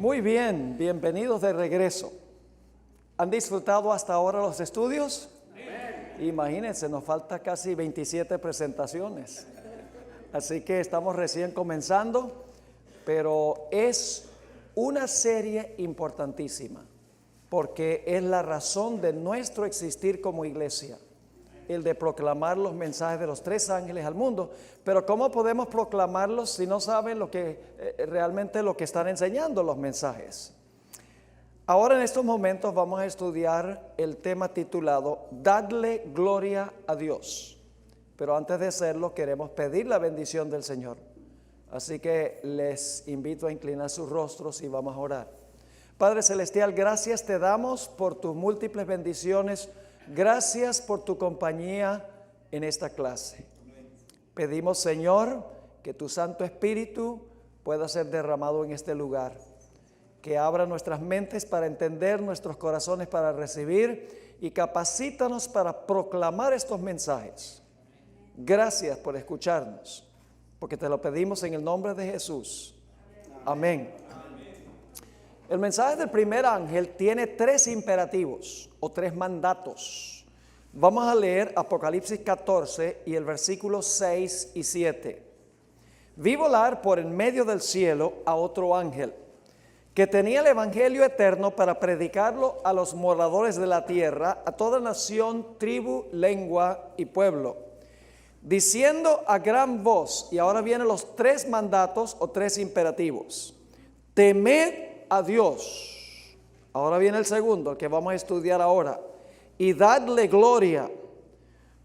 Muy bien, bienvenidos de regreso. ¿Han disfrutado hasta ahora los estudios? Imagínense, nos falta casi 27 presentaciones. Así que estamos recién comenzando, pero es una serie importantísima, porque es la razón de nuestro existir como iglesia, el de proclamar los mensajes de los tres ángeles al mundo. Pero ¿cómo podemos proclamarlos si no saben realmente lo que están enseñando los mensajes? Ahora en estos momentos vamos a estudiar el tema titulado Dadle gloria a Dios. Pero antes de hacerlo queremos pedir la bendición del Señor. Así que les invito a inclinar sus rostros y vamos a orar. Padre Celestial, gracias te damos por tus múltiples bendiciones. Gracias por tu compañía en esta clase. Pedimos, Señor, que tu Santo Espíritu pueda ser derramado en este lugar, que abra nuestras mentes para entender, nuestros corazones para recibir y capacítanos para proclamar estos mensajes. Gracias por escucharnos, porque te lo pedimos en el nombre de Jesús. Amén. El mensaje del primer ángel tiene tres imperativos o tres mandatos. Vamos a leer Apocalipsis 14 y el versículo 6 y 7. Vi volar por en medio del cielo a otro ángel, que tenía el evangelio eterno para predicarlo a los moradores de la tierra, a toda nación, tribu, lengua y pueblo, diciendo a gran voz, y ahora vienen los tres mandatos o tres imperativos: temed a Dios. Ahora viene el segundo, el que vamos a estudiar ahora. Y dadle gloria,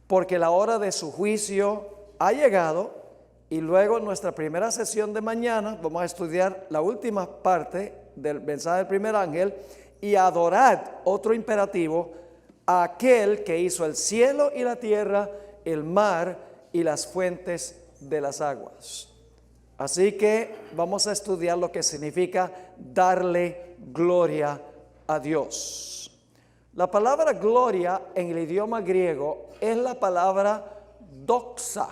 porque la hora de su juicio ha llegado. Y luego en nuestra primera sesión de mañana vamos a estudiar la última parte del mensaje del primer ángel. Y adorad, otro imperativo, a aquel que hizo el cielo y la tierra, el mar y las fuentes de las aguas. Así que vamos a estudiar lo que significa darle gloria a Dios. La palabra gloria en el idioma griego es la palabra doxa,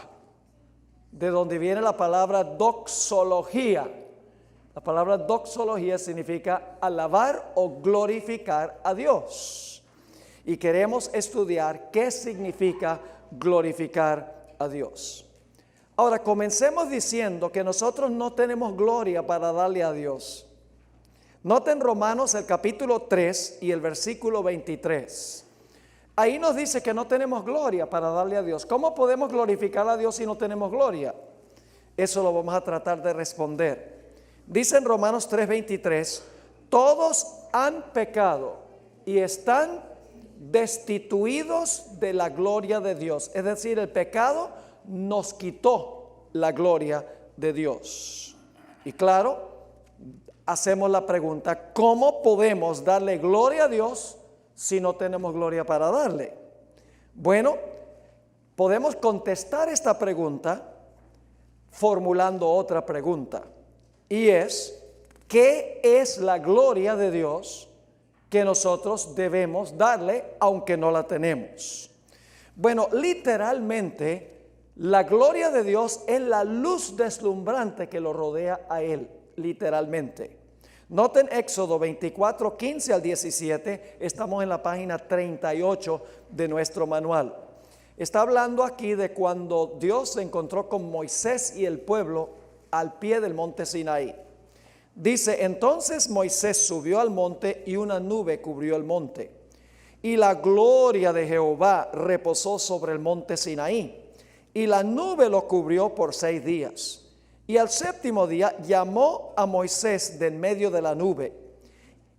de donde viene la palabra doxología. La palabra doxología significa alabar o glorificar a Dios. Y queremos estudiar qué significa glorificar a Dios. Ahora, comencemos diciendo que nosotros no tenemos gloria para darle a Dios. Noten Romanos el capítulo 3 y el versículo 23. Ahí nos dice que no tenemos gloria para darle a Dios. ¿Cómo podemos glorificar a Dios si no tenemos gloria? Eso lo vamos a tratar de responder. Dice en Romanos 3:23, todos han pecado y están destituidos de la gloria de Dios. Es decir, el pecado nos quitó la gloria de Dios. Y claro, hacemos la pregunta, ¿cómo podemos darle gloria a Dios si no tenemos gloria para darle? Bueno, podemos contestar esta pregunta formulando otra pregunta, y es, ¿qué es la gloria de Dios que nosotros debemos darle aunque no la tenemos? Bueno, literalmente, la gloria de Dios es la luz deslumbrante que lo rodea a Él, literalmente. Noten Éxodo 24, 15 al 17, estamos en la página 38 de nuestro manual. Está hablando aquí de cuando Dios se encontró con Moisés y el pueblo al pie del monte Sinaí. Dice, entonces Moisés subió al monte y una nube cubrió el monte. Y la gloria de Jehová reposó sobre el monte Sinaí. Y la nube lo cubrió por 6 días. Y al séptimo día llamó a Moisés de en medio de la nube.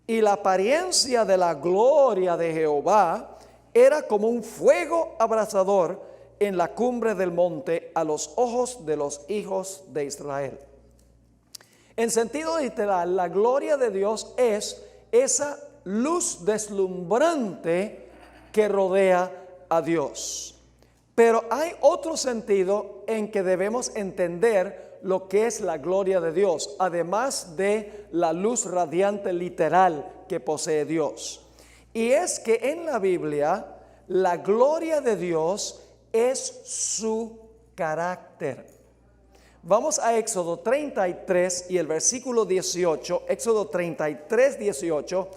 Y la apariencia de la gloria de Jehová era como un fuego abrasador en la cumbre del monte a los ojos de los hijos de Israel. En sentido literal, la gloria de Dios es esa luz deslumbrante que rodea a Dios. Pero hay otro sentido en que debemos entender lo que es la gloria de Dios, además de la luz radiante literal que posee Dios. Y es que en la Biblia, la gloria de Dios es su carácter. Vamos a Éxodo 33 y el versículo 18, Éxodo 33, 18,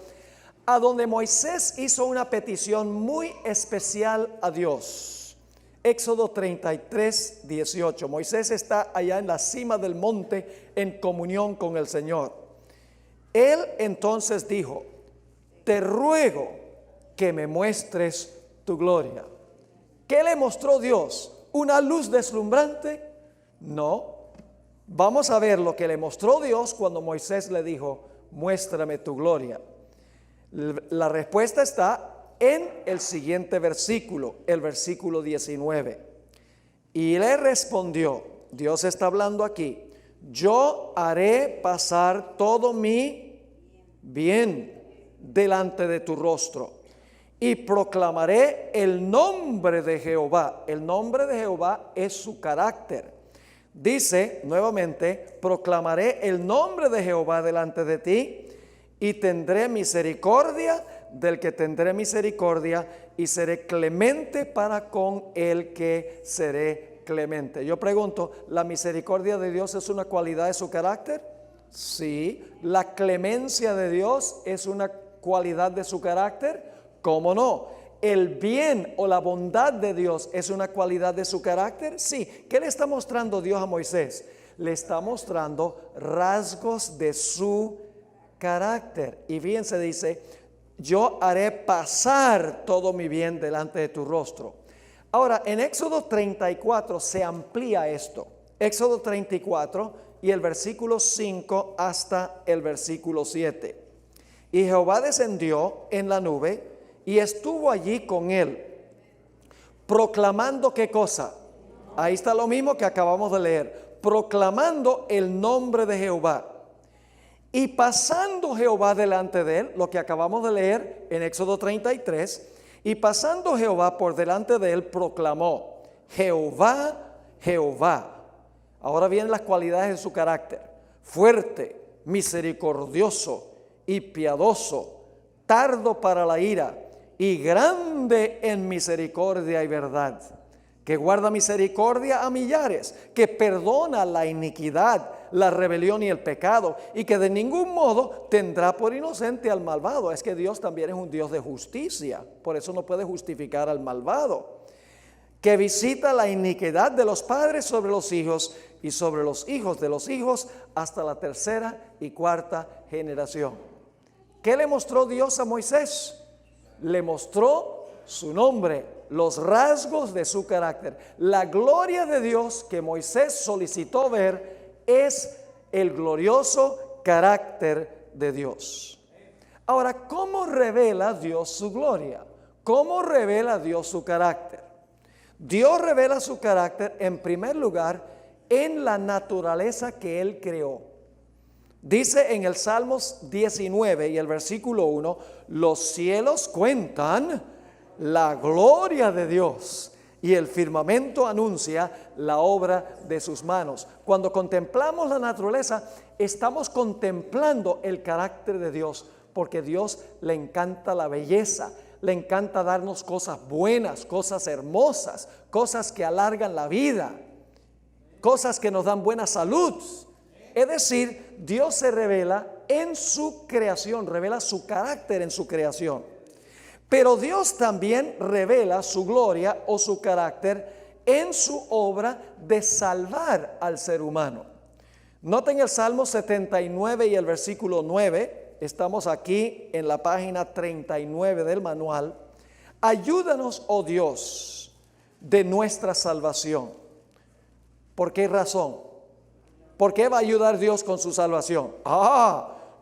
a donde Moisés hizo una petición muy especial a Dios. Éxodo 33, 18. Moisés está allá en la cima del monte en comunión con el Señor. Él entonces dijo: te ruego que me muestres tu gloria. ¿Qué le mostró Dios? ¿Una luz deslumbrante? No. Vamos a ver lo que le mostró Dios cuando Moisés le dijo: muéstrame tu gloria. La respuesta está en el siguiente versículo, el versículo 19. Y le respondió, Dios está hablando aquí: yo haré pasar todo mi bien delante de tu rostro y proclamaré el nombre de Jehová. El nombre de Jehová es su carácter. Dice nuevamente: proclamaré el nombre de Jehová delante de ti y tendré misericordia del que tendré misericordia y seré clemente para con el que seré clemente. Yo pregunto, ¿la misericordia de Dios es una cualidad de su carácter? Sí. ¿La clemencia de Dios es una cualidad de su carácter? ¿Cómo no? ¿El bien o la bondad de Dios es una cualidad de su carácter? Sí. ¿Qué le está mostrando Dios a Moisés? Le está mostrando rasgos de su carácter. Y fíjense, dice: yo haré pasar todo mi bien delante de tu rostro. Ahora, en Éxodo 34 se amplía esto. Éxodo 34 y el versículo 5 hasta el versículo 7. Y Jehová descendió en la nube y estuvo allí con él, proclamando ¿qué cosa? Ahí está lo mismo que acabamos de leer, proclamando el nombre de Jehová. Y pasando Jehová delante de él, lo que acabamos de leer en Éxodo 33, y pasando Jehová por delante de él, proclamó: Jehová, Jehová. Ahora vienen las cualidades de su carácter: fuerte, misericordioso y piadoso, tardo para la ira y grande en misericordia y verdad, que guarda misericordia a millares, que perdona la iniquidad, la rebelión y el pecado, y que de ningún modo tendrá por inocente al malvado. Es que Dios también es un Dios de justicia, por eso no puede justificar al malvado. Que visita la iniquidad de los padres sobre los hijos y sobre los hijos de los hijos hasta la tercera y cuarta generación. ¿Qué le mostró Dios a Moisés? Le mostró su nombre, los rasgos de su carácter. La gloria de Dios que Moisés solicitó ver es el glorioso carácter de Dios. Ahora, ¿cómo revela Dios su gloria? ¿Cómo revela Dios su carácter? Dios revela su carácter en primer lugar en la naturaleza que Él creó. Dice en el Salmos 19 y el versículo 1: los cielos cuentan la gloria de Dios y el firmamento anuncia la obra de sus manos. Cuando contemplamos la naturaleza, estamos contemplando el carácter de Dios, porque Dios le encanta la belleza, le encanta darnos cosas buenas, cosas hermosas, cosas que alargan la vida, cosas que nos dan buena salud. Es decir, Dios se revela en su creación, revela su carácter en su creación. Pero Dios también revela su gloria o su carácter en su obra de salvar al ser humano. Noten el Salmo 79 y el versículo 9. Estamos aquí en la página 39 del manual. Ayúdanos, oh Dios, de nuestra salvación. ¿Por qué razón? ¿Por qué va a ayudar Dios con su salvación?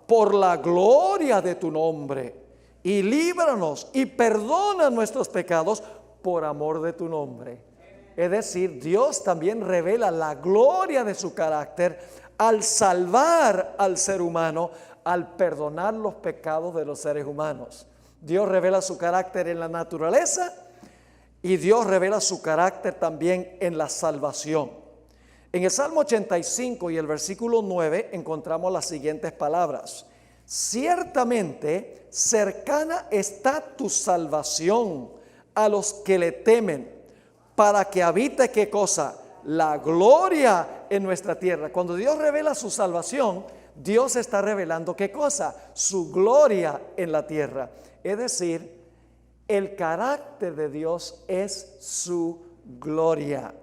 Por la gloria de tu nombre. Y líbranos y perdona nuestros pecados por amor de tu nombre. Es decir, Dios también revela la gloria de su carácter al salvar al ser humano, al perdonar los pecados de los seres humanos. Dios revela su carácter en la naturaleza y Dios revela su carácter también en la salvación. En el Salmo 85 y el versículo 9 encontramos las siguientes palabras: ciertamente cercana está tu salvación a los que le temen, para que habite ¿qué cosa? la gloria en nuestra tierra. Cuando Dios revela su salvación, Dios está revelando ¿qué cosa? Su gloria en la tierra. Es decir, el carácter de Dios es su gloria.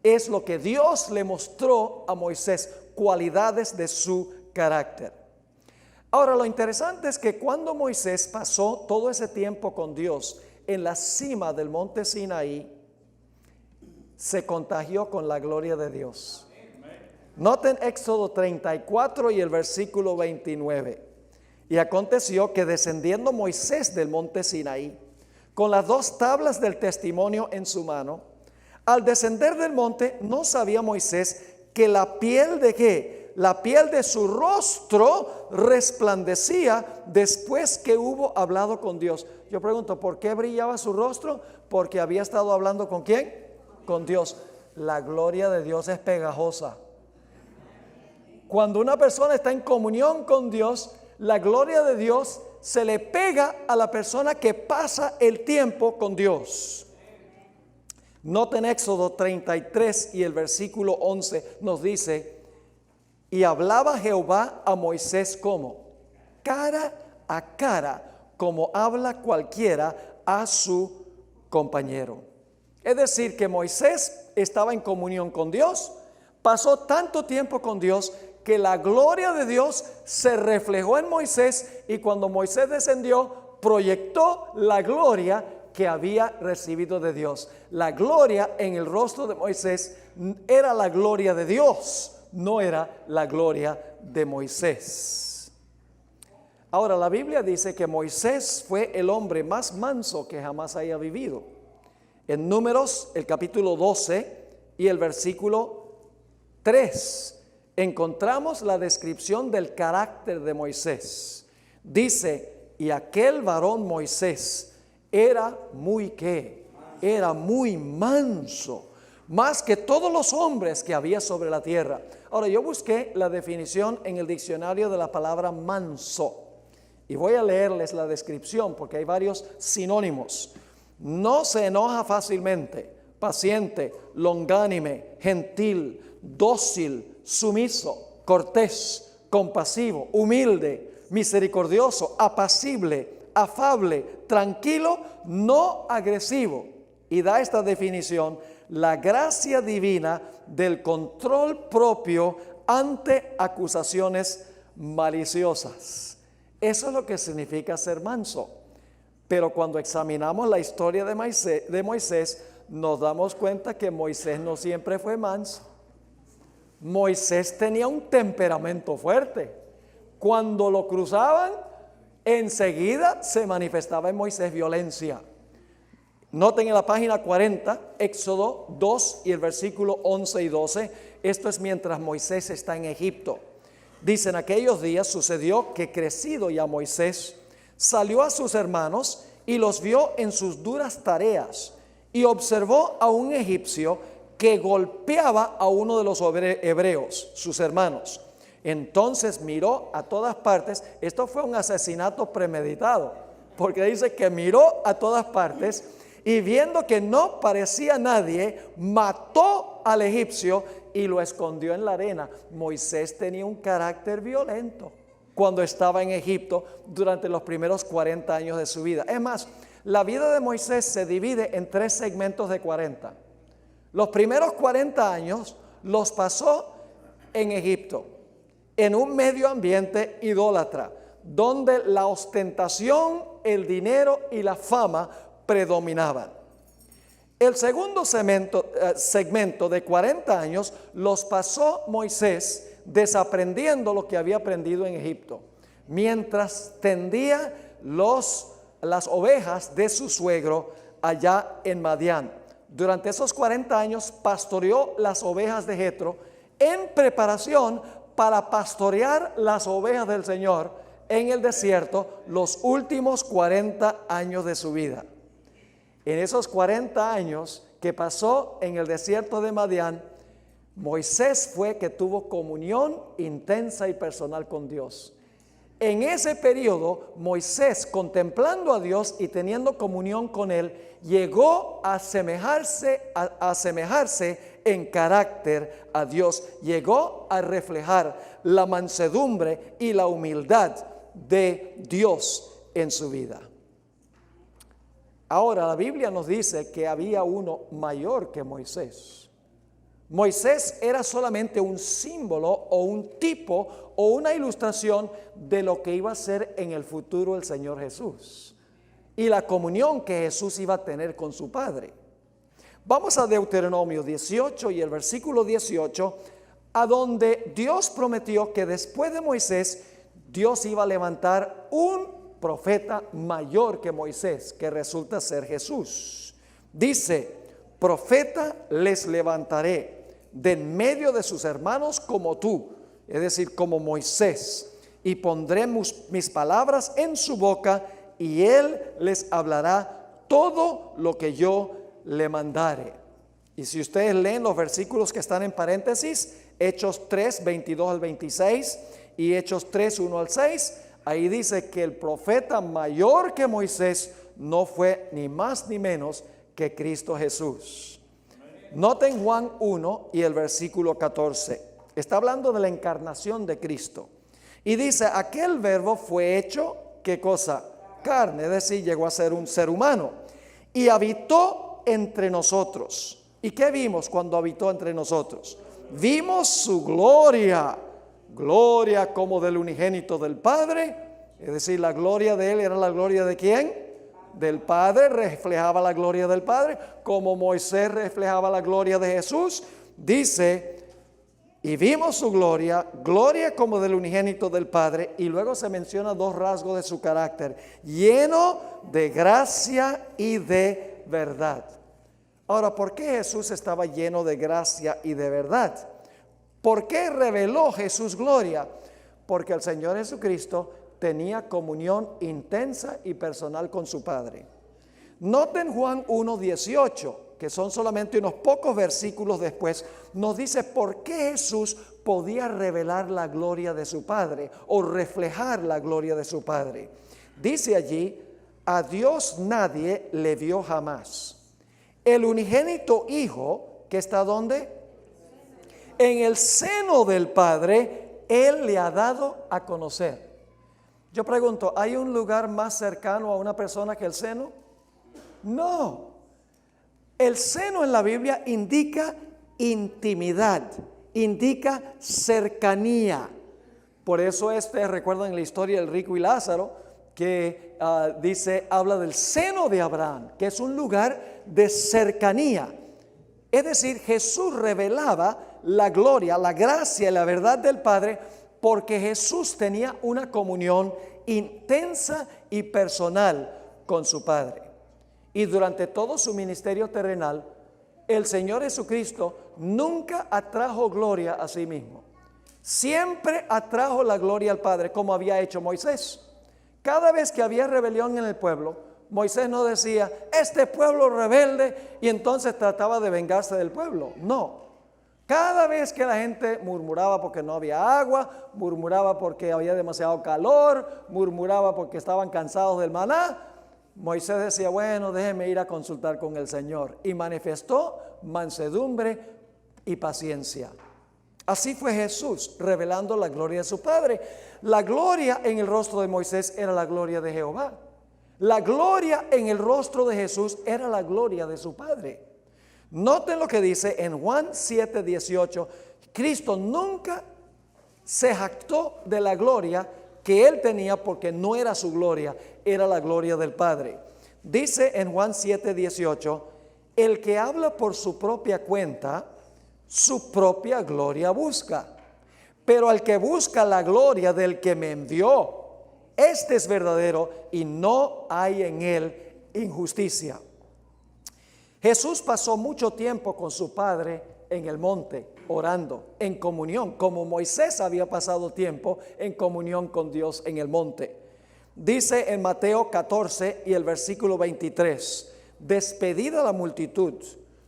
Es lo que Dios le mostró a Moisés, cualidades de su carácter. Ahora, lo interesante es que cuando Moisés pasó todo ese tiempo con Dios en la cima del monte Sinaí, se contagió con la gloria de Dios. Noten Éxodo 34 y el versículo 29. Y aconteció que descendiendo Moisés del monte Sinaí, con las 2 tablas del testimonio en su mano, al descender del monte no sabía Moisés que la piel de ¿qué? La piel de su rostro resplandecía después que hubo hablado con Dios. Yo pregunto, ¿por qué brillaba su rostro? Porque había estado hablando ¿con quién? Con Dios. La gloria de Dios es pegajosa. Cuando una persona está en comunión con Dios, la gloria de Dios se le pega a la persona que pasa el tiempo con Dios. Noten Éxodo 33 y el versículo 11 nos dice: y hablaba Jehová a Moisés como cara a cara, como habla cualquiera a su compañero. Es decir, que Moisés estaba en comunión con Dios, pasó tanto tiempo con Dios que la gloria de Dios se reflejó en Moisés, y cuando Moisés descendió, proyectó la gloria que había recibido de Dios. La gloria en el rostro de Moisés era la gloria de Dios, no era la gloria de Moisés. Ahora, la Biblia dice que Moisés fue el hombre más manso que jamás haya vivido. En Números, el capítulo 12 y el versículo 3, encontramos la descripción del carácter de Moisés. Dice: y aquel varón Moisés era muy ¿qué? Era muy manso, más que todos los hombres que había sobre la tierra. Ahora, yo busqué la definición en el diccionario de la palabra manso, y voy a leerles la descripción porque hay varios sinónimos. No se enoja fácilmente, paciente, longánime, gentil, dócil, sumiso, cortés, compasivo, humilde, misericordioso, apacible, afable, tranquilo, no agresivo. Y da esta definición: la gracia divina del control propio ante acusaciones maliciosas. Eso es lo que significa ser manso. Pero cuando examinamos la historia de Moisés, nos damos cuenta que Moisés no siempre fue manso. Moisés tenía un temperamento fuerte. Cuando lo cruzaban, enseguida se manifestaba en Moisés violencia. Noten en la página 40, Éxodo 2 y el versículo 11 y 12. Esto es mientras Moisés está en Egipto. Dice: en aquellos días sucedió que, crecido ya Moisés, salió a sus hermanos y los vio en sus duras tareas, y observó a un egipcio que golpeaba a uno de los hebreos, sus hermanos. Entonces miró a todas partes. Esto fue un asesinato premeditado, porque dice que miró a todas partes, y viendo que no parecía nadie, mató al egipcio y lo escondió en la arena. Moisés tenía un carácter violento cuando estaba en Egipto durante los primeros 40 años de su vida. Es más, la vida de Moisés se divide en 3 segmentos de 40. Los primeros 40 años los pasó en Egipto, en un medio ambiente idólatra, donde la ostentación, el dinero y la fama predominaban. El segundo segmento de 40 años los pasó Moisés desaprendiendo lo que había aprendido en Egipto, mientras tendía las ovejas de su suegro allá en Madián. Durante esos 40 años pastoreó las ovejas de Jetro en preparación para pastorear las ovejas del Señor en el desierto los últimos 40 años de su vida. En esos 40 años que pasó en el desierto de Madián, Moisés fue que tuvo comunión intensa y personal con Dios. En ese periodo, Moisés, contemplando a Dios y teniendo comunión con Él, llegó a asemejarse en carácter a Dios. Llegó a reflejar la mansedumbre y la humildad de Dios en su vida. Ahora, la Biblia nos dice que había uno mayor que Moisés. Moisés era solamente un símbolo o un tipo o una ilustración de lo que iba a ser en el futuro el Señor Jesús y la comunión que Jesús iba a tener con su Padre. Vamos a Deuteronomio 18 y el versículo 18, a donde Dios prometió que después de Moisés, Dios iba a levantar un profeta mayor que Moisés, que resulta ser Jesús. Dice: profeta les levantaré de en medio de sus hermanos como tú, es decir, como Moisés, y pondré mis palabras en su boca, y él les hablará todo lo que yo le mandare. Y si ustedes leen los versículos que están en paréntesis, Hechos 3, 22 al 26 y Hechos 3, 1 al 6, ahí dice que el profeta mayor que Moisés no fue ni más ni menos que Cristo Jesús. Noten Juan 1 y el versículo 14. Está hablando de la encarnación de Cristo. Y dice: aquel verbo fue hecho, ¿qué cosa? Carne, es decir, llegó a ser un ser humano. Y habitó entre nosotros. ¿Y qué vimos cuando habitó entre nosotros? Vimos su gloria. Gloria como del unigénito del Padre. Es decir, la gloria de él era la gloria de ¿quién? Del Padre, reflejaba la gloria del Padre, como Moisés reflejaba la gloria de Jesús. Dice: y vimos su gloria, gloria como del unigénito del Padre, y luego se menciona dos rasgos de su carácter: lleno de gracia y de verdad. Ahora, ¿por qué Jesús estaba lleno de gracia y de verdad? ¿Por qué reveló Jesús gloria? Porque el Señor Jesucristo tenía comunión intensa y personal con su Padre. Noten Juan 1:18, que son solamente unos pocos versículos después, nos dice por qué Jesús podía revelar la gloria de su Padre o reflejar la gloria de su Padre. Dice allí: a Dios nadie le vio jamás. El unigénito Hijo, que está ¿dónde? En el seno del Padre, Él le ha dado a conocer. Yo pregunto, ¿hay un lugar más cercano a una persona que el seno? No. El seno en la Biblia indica intimidad, indica cercanía. Por eso recuerdan la historia del rico y Lázaro, que habla del seno de Abraham, que es un lugar de cercanía. Es decir, Jesús revelaba la gloria, la gracia y la verdad del Padre, porque Jesús tenía una comunión intensa y personal con su Padre. Y durante todo su ministerio terrenal, el Señor Jesucristo nunca atrajo gloria a sí mismo. Siempre atrajo la gloria al Padre, como había hecho Moisés. Cada vez que había rebelión en el pueblo, Moisés no decía: este pueblo rebelde, y entonces trataba de vengarse del pueblo. No. Cada vez que la gente murmuraba porque no había agua, murmuraba porque había demasiado calor, murmuraba porque estaban cansados del maná, Moisés decía: bueno, déjeme ir a consultar con el Señor. Y manifestó mansedumbre y paciencia. Así fue Jesús, revelando la gloria de su Padre. La gloria en el rostro de Moisés era la gloria de Jehová. La gloria en el rostro de Jesús era la gloria de su Padre. Noten lo que dice en Juan 7:18. Cristo nunca se jactó de la gloria que él tenía, porque no era su gloria, era la gloria del Padre. Dice en Juan 7:18: el que habla por su propia cuenta, su propia gloria busca. Pero al que busca la gloria del que me envió, este es verdadero y no hay en él injusticia. Jesús pasó mucho tiempo con su Padre en el monte, orando, en comunión, como Moisés había pasado tiempo en comunión con Dios en el monte. Dice en Mateo 14 y el versículo 23: despedida la multitud,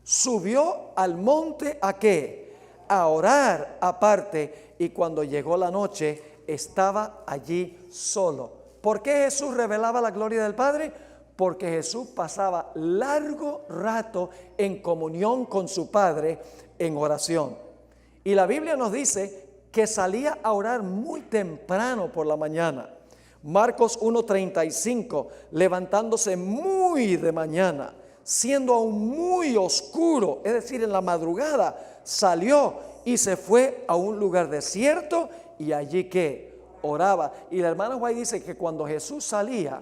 subió al monte ¿a qué? A orar aparte, y cuando llegó la noche, estaba allí solo. ¿Por qué Jesús revelaba la gloria del Padre? Porque Jesús pasaba largo rato en comunión con su Padre en oración. Y la Biblia nos dice que salía a orar muy temprano por la mañana. Marcos 1:35, levantándose muy de mañana, siendo aún muy oscuro, es decir, en la madrugada, salió y se fue a un lugar desierto y allí que oraba. Y la hermana White dice que cuando Jesús salía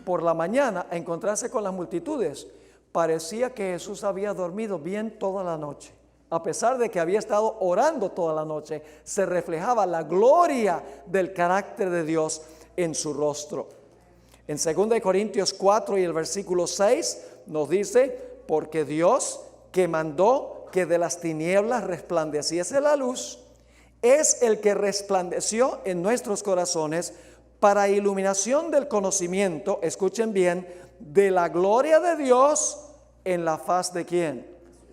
por la mañana a encontrarse con las multitudes, parecía que Jesús había dormido bien toda la noche. A pesar de que había estado orando toda la noche, se reflejaba la gloria del carácter de Dios en su rostro. En 2 Corintios 4 y el versículo 6 nos dice, porque Dios que mandó que de las tinieblas resplandeciese la luz, es el que resplandeció en nuestros corazones para iluminación del conocimiento, escuchen bien, de la gloria de Dios en la faz de ¿quién?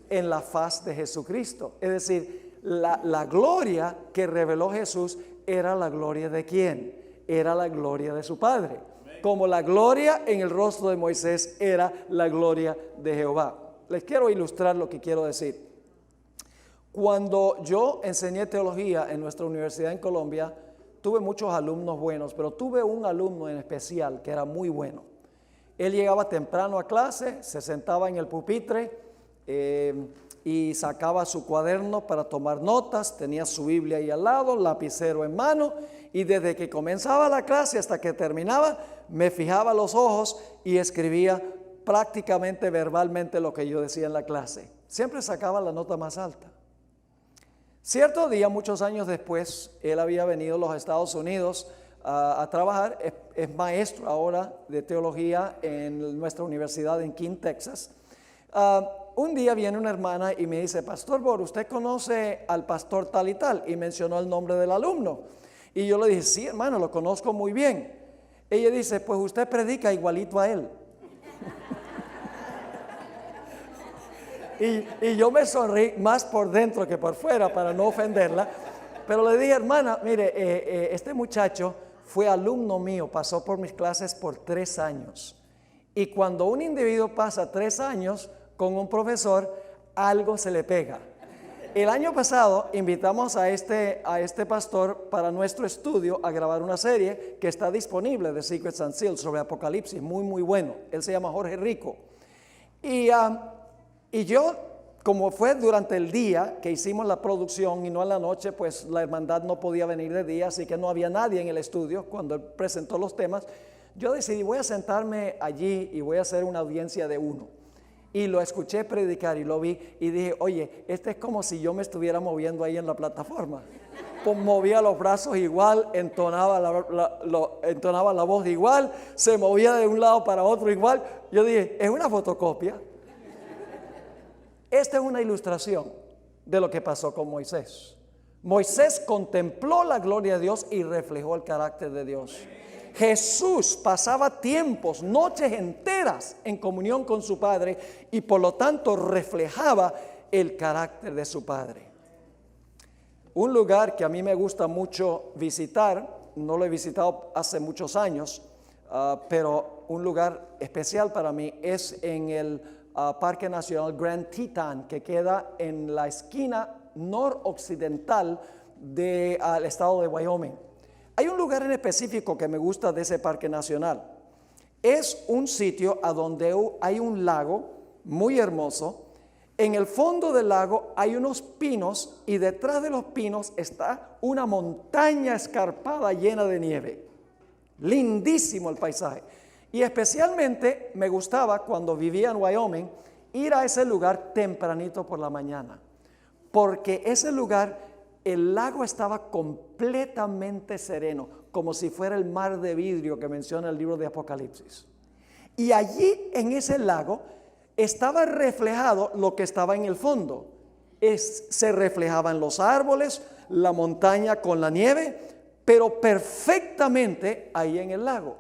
En la faz de Jesucristo. Es decir, la gloria que reveló Jesús era la gloria de ¿quién? Era la gloria de su Padre. Como la gloria en el rostro de Moisés era la gloria de Jehová. Les quiero ilustrar lo que quiero decir. Cuando yo enseñé teología en nuestra universidad en Colombia, tuve muchos alumnos buenos, pero tuve un alumno en especial que era muy bueno. Él llegaba temprano a clase, se sentaba en el pupitre y sacaba su cuaderno para tomar notas, tenía su Biblia ahí al lado, lapicero en mano, y desde que comenzaba la clase hasta que terminaba, me fijaba los ojos y escribía prácticamente verbalmente lo que yo decía en la clase. Siempre sacaba la nota más alta. Cierto día, muchos años después, él había venido a los Estados Unidos a trabajar, es maestro ahora de teología en nuestra universidad en King, Texas. Un día viene una hermana y me dice, Pastor Bor, ¿usted conoce al pastor tal y tal? Y mencionó el nombre del alumno. Y yo le dije, sí, hermano, lo conozco muy bien. Ella dice, pues usted predica igualito a él. Y yo me sonreí más por dentro que por fuera para no ofenderla. Pero le dije, hermana, mire, este muchacho fue alumno mío, pasó por mis clases por 3 años. Y cuando un individuo pasa 3 años con un profesor, algo se le pega. El año pasado invitamos a este pastor para nuestro estudio a grabar una serie que está disponible de Secrets and Seals sobre Apocalipsis, muy muy bueno. Él se llama Jorge Rico. Y yo, como fue durante el día que hicimos la producción y no en la noche, pues la hermandad no podía venir de día, así que no había nadie en el estudio cuando él presentó los temas. Yo decidí, voy a sentarme allí y voy a hacer una audiencia de uno. Y lo escuché predicar y lo vi y dije, oye, este es como si yo me estuviera moviendo ahí en la plataforma. Pues movía los brazos igual, entonaba la voz igual, se movía de un lado para otro igual. Yo dije, es una fotocopia. Esta es una ilustración de lo que pasó con Moisés. Moisés contempló la gloria de Dios y reflejó el carácter de Dios. Jesús pasaba tiempos, noches enteras en comunión con su Padre y por lo tanto reflejaba el carácter de su Padre. Un lugar que a mí me gusta mucho visitar, no lo he visitado hace muchos años, pero un lugar especial para mí es en el Parque Nacional Grand Teton, que queda en la esquina noroccidental del estado de Wyoming. Hay un lugar en específico que me gusta de ese parque nacional. Es un sitio a donde hay un lago muy hermoso. En el fondo del lago hay unos pinos y detrás de los pinos está una montaña escarpada llena de nieve. Lindísimo el paisaje. Y especialmente me gustaba cuando vivía en Wyoming ir a ese lugar tempranito por la mañana. Porque ese lugar, el lago estaba completamente sereno, como si fuera el mar de vidrio que menciona el libro de Apocalipsis. Y allí en ese lago estaba reflejado lo que estaba en el fondo. Se reflejaban los árboles, la montaña con la nieve, pero perfectamente ahí en el lago.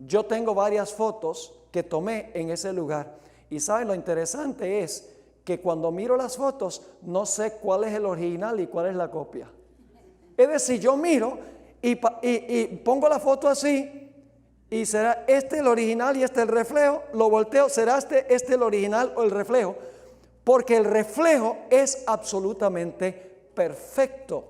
Yo tengo varias fotos que tomé en ese lugar. Y saben, lo interesante es que cuando miro las fotos no sé cuál es el original y cuál es la copia. Es decir, yo miro y pongo la foto así, y será este el original y este el reflejo. Lo volteo, será este el original o el reflejo, porque el reflejo es absolutamente perfecto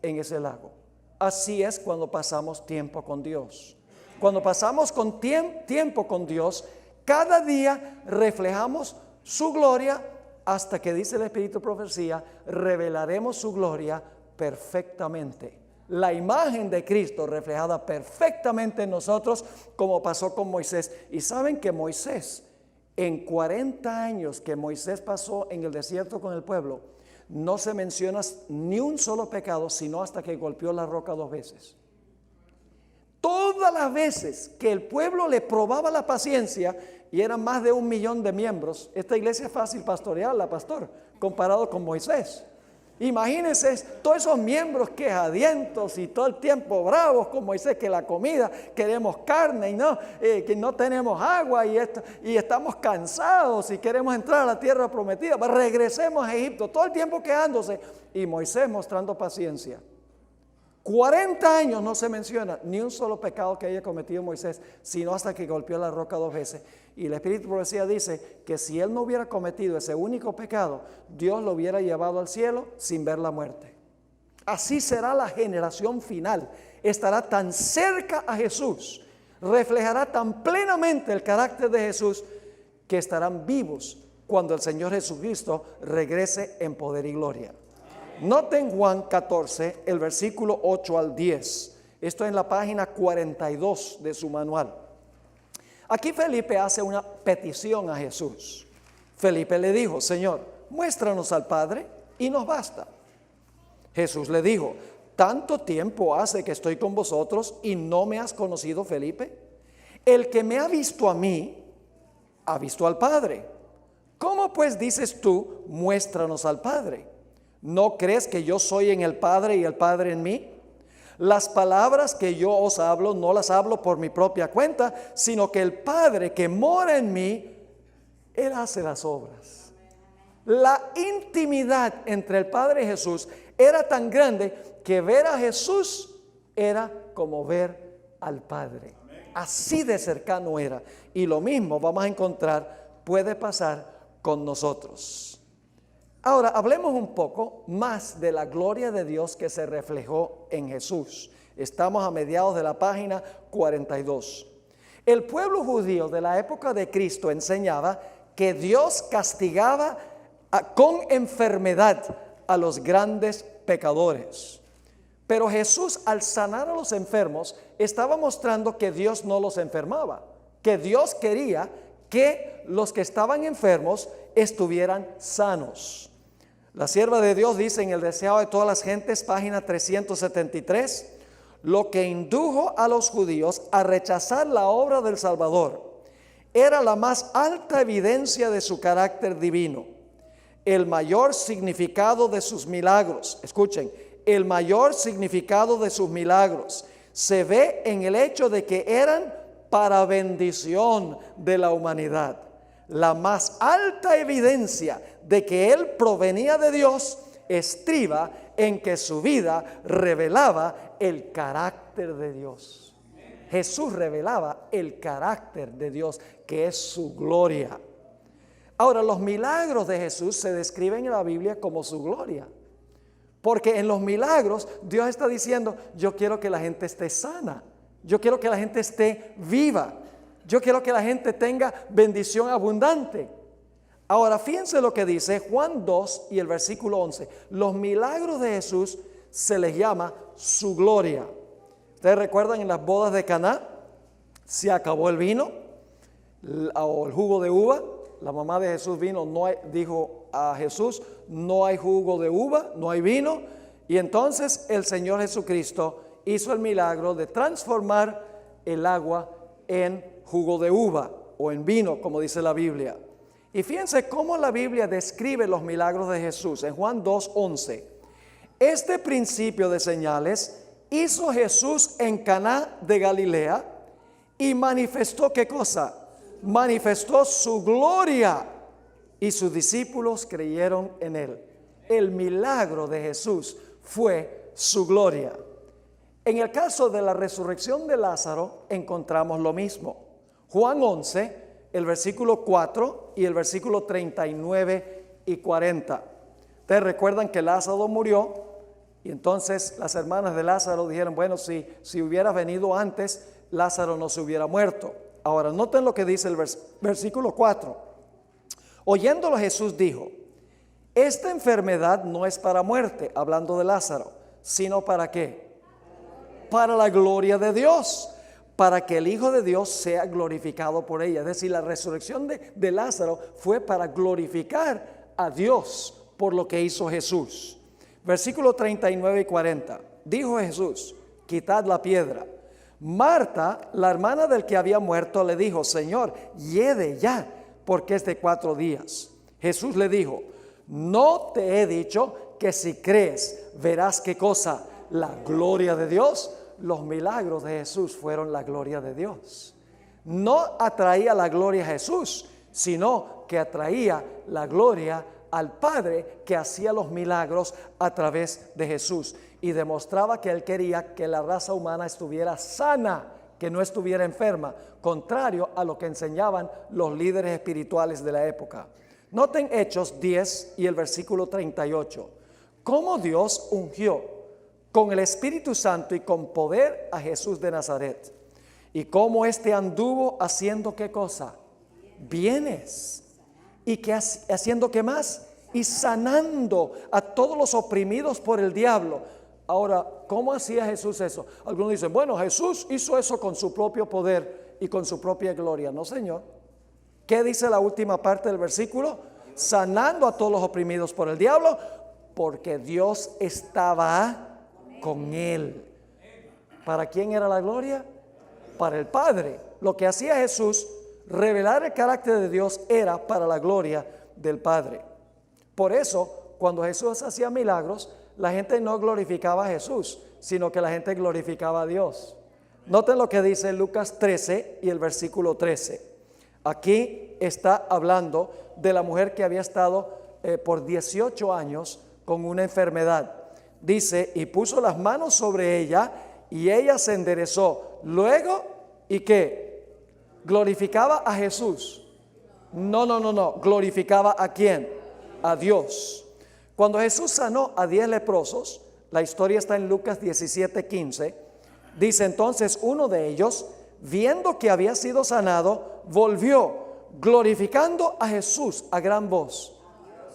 en ese lago. Así es cuando pasamos tiempo con Dios. Cuando pasamos con tiempo con Dios, cada día reflejamos su gloria, hasta que, dice el Espíritu de Profecía, revelaremos su gloria perfectamente. La imagen de Cristo reflejada perfectamente en nosotros, como pasó con Moisés. Y saben que Moisés, en 40 años que Moisés pasó en el desierto con el pueblo, no se menciona ni un solo pecado, sino hasta que golpeó la roca 2 veces. Todas las veces que el pueblo le probaba la paciencia, y eran más de 1 millón de miembros, esta iglesia es fácil pastorearla, pastor, comparado con Moisés. Imagínense todos esos miembros quejadientos y todo el tiempo bravos con Moisés, que la comida, queremos carne y que no tenemos agua y estamos cansados y queremos entrar a la tierra prometida. Regresemos a Egipto, todo el tiempo quejándose, y Moisés mostrando paciencia. 40 años no se menciona ni un solo pecado que haya cometido Moisés, sino hasta que golpeó la roca 2 veces. Y el Espíritu de Profecía dice que si él no hubiera cometido ese único pecado, Dios lo hubiera llevado al cielo sin ver la muerte. Así será la generación final. Estará tan cerca a Jesús, reflejará tan plenamente el carácter de Jesús, que estarán vivos cuando el Señor Jesucristo regrese en poder y gloria. Noten Juan 14, el versículo 8 al 10. Esto es en la página 42 de su manual. Aquí Felipe hace una petición a Jesús. Felipe le dijo: Señor, muéstranos al Padre y nos basta. Jesús le dijo: ¿tanto tiempo hace que estoy con vosotros y no me has conocido, Felipe? El que me ha visto a mí, ha visto al Padre. ¿Cómo pues dices tú, muéstranos al Padre? ¿No crees que yo soy en el Padre y el Padre en mí? Las palabras que yo os hablo, no las hablo por mi propia cuenta, sino que el Padre que mora en mí, Él hace las obras. La intimidad entre el Padre y Jesús era tan grande que ver a Jesús era como ver al Padre. Así de cercano era. Y lo mismo vamos a encontrar, puede pasar con nosotros. Ahora, hablemos un poco más de la gloria de Dios que se reflejó en Jesús. Estamos a mediados de la página 42. El pueblo judío de la época de Cristo enseñaba que Dios castigaba con enfermedad a los grandes pecadores. Pero Jesús, al sanar a los enfermos, estaba mostrando que Dios no los enfermaba, que Dios quería que los que estaban enfermos estuvieran sanos. La sierva de Dios dice en El deseado de todas las gentes, página 373, lo que indujo a los judíos a rechazar la obra del Salvador era la más alta evidencia de su carácter divino, el mayor significado de sus milagros. Escuchen, el mayor significado de sus milagros se ve en el hecho de que eran para bendición de la humanidad. La más alta evidencia de que Él provenía de Dios estriba en que su vida revelaba el carácter de Dios. Jesús revelaba el carácter de Dios, que es su gloria. Ahora, los milagros de Jesús se describen en la Biblia como su gloria, porque en los milagros Dios está diciendo: yo quiero que la gente esté sana, yo quiero que la gente esté viva, yo quiero que la gente tenga bendición abundante. Ahora, fíjense lo que dice Juan 2 y el versículo 11. Los milagros de Jesús se les llama su gloria. ¿Ustedes recuerdan en las bodas de Caná? Se acabó el vino o el jugo de uva. La mamá de Jesús dijo a Jesús: no hay jugo de uva, no hay vino. Y entonces el Señor Jesucristo hizo el milagro de transformar el agua en jugo de uva o en vino, como dice la Biblia. Y fíjense cómo la Biblia describe los milagros de Jesús. En Juan 2:11, este principio de señales hizo Jesús en Caná de Galilea y manifestó, ¿qué cosa? Manifestó su gloria, y sus discípulos creyeron en él. El milagro de Jesús fue su gloria. En el caso de la resurrección de Lázaro encontramos lo mismo. Juan 11, el versículo 4 y el versículo 39 y 40. Ustedes recuerdan que Lázaro murió y entonces las hermanas de Lázaro dijeron, bueno, si hubiera venido antes, Lázaro no se hubiera muerto. Ahora, noten lo que dice el versículo 4. Oyéndolo Jesús dijo, esta enfermedad no es para muerte, hablando de Lázaro, sino para ¿qué? Para la gloria de Dios, para que el Hijo de Dios sea glorificado por ella. Es decir, la resurrección de Lázaro fue para glorificar a Dios por lo que hizo Jesús. Versículo 39 y 40. Dijo Jesús, quitad la piedra. Marta, la hermana del que había muerto, le dijo, Señor, hiede ya, porque es de 4 días. Jesús le dijo, no te he dicho que si crees verás qué cosa, la gloria de Dios. Los milagros de Jesús fueron la gloria de Dios. No atraía la gloria a Jesús, sino que atraía la gloria al Padre que hacía los milagros a través de Jesús y demostraba que Él quería que la raza humana estuviera sana, que no estuviera enferma, contrario a lo que enseñaban los líderes espirituales de la época. Noten Hechos 10 y el versículo 38. Cómo Dios ungió con el Espíritu Santo y con poder a Jesús de Nazaret. Y cómo éste anduvo haciendo ¿qué cosa? Bienes. ¿Y qué haciendo qué más? Y sanando a todos los oprimidos por el diablo. Ahora, ¿cómo hacía Jesús eso? Algunos dicen, bueno, Jesús hizo eso con su propio poder y con su propia gloria. No, Señor. ¿Qué dice la última parte del versículo? Sanando a todos los oprimidos por el diablo, porque Dios estaba con él. ¿Para quién era la gloria? Para el Padre. Lo que hacía Jesús, revelar el carácter de Dios, era para la gloria del Padre. Por eso, cuando Jesús hacía milagros, la gente no glorificaba a Jesús, sino que la gente glorificaba a Dios. Noten lo que dice Lucas 13 y el versículo 13. Aquí está hablando de la mujer que había estado por 18 años con una enfermedad. Dice, y puso las manos sobre ella y ella se enderezó. Luego, ¿y qué? ¿Glorificaba a Jesús? No. ¿Glorificaba a quién? A Dios. Cuando Jesús sanó a 10 leprosos, la historia está en Lucas 17:15, dice entonces uno de ellos, viendo que había sido sanado, volvió glorificando a Jesús a gran voz.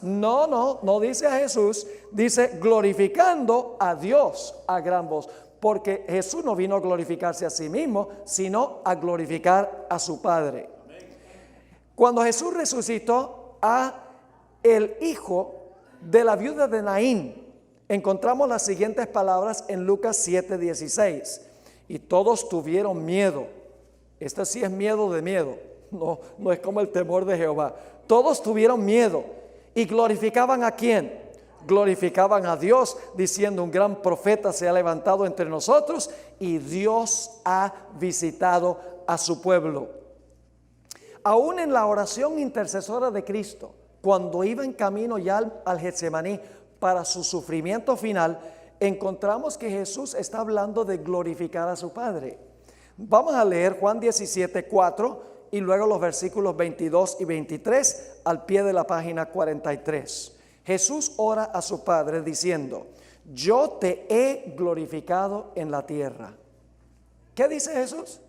No dice a Jesús, dice glorificando a Dios a gran voz, porque Jesús no vino a glorificarse a sí mismo, sino a glorificar a su Padre. Cuando Jesús resucitó a el hijo de la viuda de Naín, encontramos las siguientes palabras en Lucas 7:16. Y todos tuvieron miedo. Este sí es miedo de miedo. No es como el temor de Jehová. Todos tuvieron miedo y glorificaban ¿a quién? Glorificaban a Dios, diciendo, un gran profeta se ha levantado entre nosotros y Dios ha visitado a su pueblo. Aún en la oración intercesora de Cristo, cuando iba en camino ya al Getsemaní para su sufrimiento final, encontramos que Jesús está hablando de glorificar a su Padre. Vamos a leer Juan 17:4 y luego los versículos 22 y 23 al pie de la página 43. Jesús ora a su Padre diciendo, yo te he glorificado en la tierra. ¿Qué dice Jesús?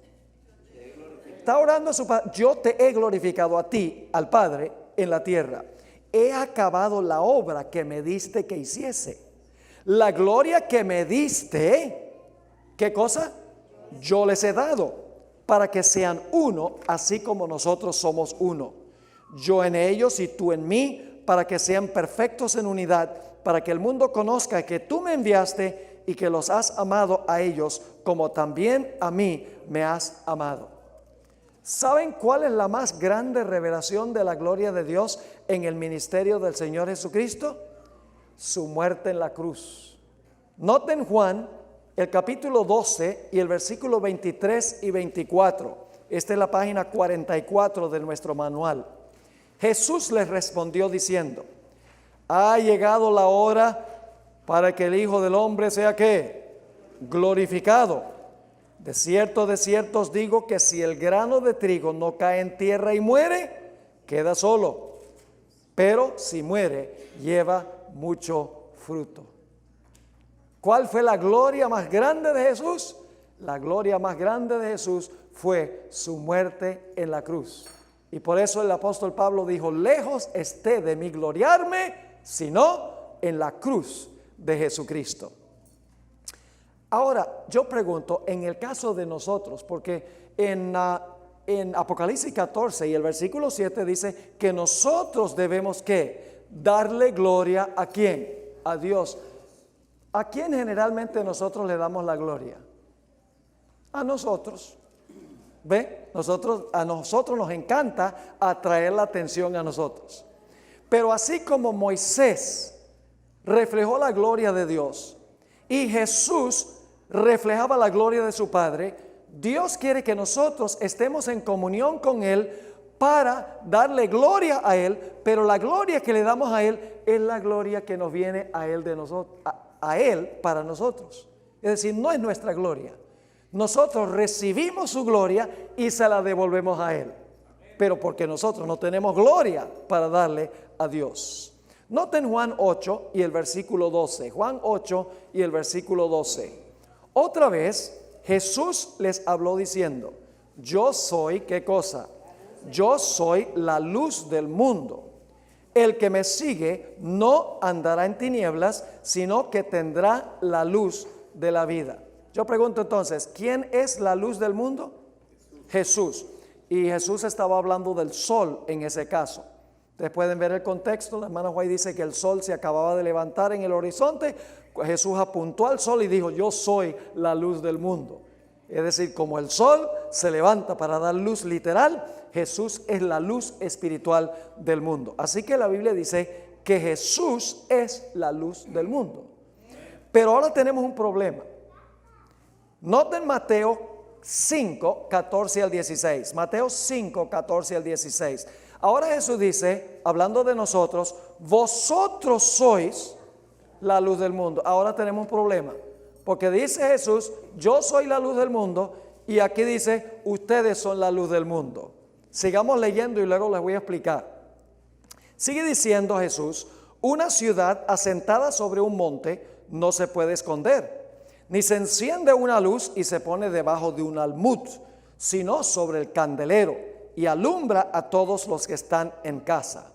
Está orando a su Padre, yo te he glorificado a ti, al Padre, en la tierra. He acabado la obra que me diste que hiciese. La gloria que me diste, ¿qué cosa? Yo les he dado, para que sean uno, así como nosotros somos uno. Yo en ellos y tú en mí, para que sean perfectos en unidad, para que el mundo conozca que tú me enviaste y que los has amado a ellos, como también a mí me has amado. ¿Saben cuál es la más grande revelación de la gloria de Dios en el ministerio del Señor Jesucristo? Su muerte en la cruz. Noten Juan, el capítulo 12 y el versículo 23 y 24. Esta es la página 44 de nuestro manual. Jesús les respondió diciendo, ha llegado la hora para que el Hijo del Hombre sea ¿qué? glorificado. De cierto os digo que si el grano de trigo no cae en tierra y muere, queda solo. Pero si muere, lleva mucho fruto. ¿Cuál fue la gloria más grande de Jesús? La gloria más grande de Jesús fue su muerte en la cruz. Y por eso el apóstol Pablo dijo, lejos esté de mí gloriarme, sino en la cruz de Jesucristo. Ahora, yo pregunto, en el caso de nosotros, porque en Apocalipsis 14 y el versículo 7 dice que nosotros debemos ¿qué? Darle gloria ¿a quién? A Dios. ¿A quién generalmente nosotros le damos la gloria? A nosotros. ¿Ve? A nosotros nos encanta atraer la atención a nosotros. Pero así como Moisés reflejó la gloria de Dios y Jesús reflejaba la gloria de su Padre, Dios quiere que nosotros estemos en comunión con Él para darle gloria a Él, pero la gloria que le damos a Él es la gloria que nos viene a Él de nosotros, a Él para nosotros. Es decir, no es nuestra gloria. Nosotros recibimos su gloria y se la devolvemos a Él, pero porque nosotros no tenemos gloria para darle a Dios. Noten Juan 8 y el versículo 12. Juan 8 y el versículo 12. Otra vez Jesús les habló diciendo, yo soy, ¿qué cosa? Yo soy la luz del mundo. El que me sigue no andará en tinieblas, sino que tendrá la luz de la vida. Yo pregunto entonces, ¿quién es la luz del mundo? Jesús. Y Jesús estaba hablando del sol en ese caso. Ustedes pueden ver el contexto. La hermana White dice que el sol se acababa de levantar en el horizonte. Jesús apuntó al sol y dijo, yo soy la luz del mundo. Es decir, como el sol se levanta para dar luz literal, Jesús es la luz espiritual del mundo. Así que la Biblia dice que Jesús es la luz del mundo. Pero ahora tenemos un problema. Noten Mateo 5, 14 al 16. Mateo 5, 14 al 16. Ahora Jesús dice, hablando de nosotros, vosotros sois la luz del mundo. Ahora tenemos un problema, porque dice Jesús, yo soy la luz del mundo, y aquí dice, ustedes son la luz del mundo. Sigamos leyendo y luego les voy a explicar. Sigue diciendo Jesús, una ciudad asentada sobre un monte no se puede esconder, ni se enciende una luz y se pone debajo de un almud, sino sobre el candelero, y alumbra a todos los que están en casa.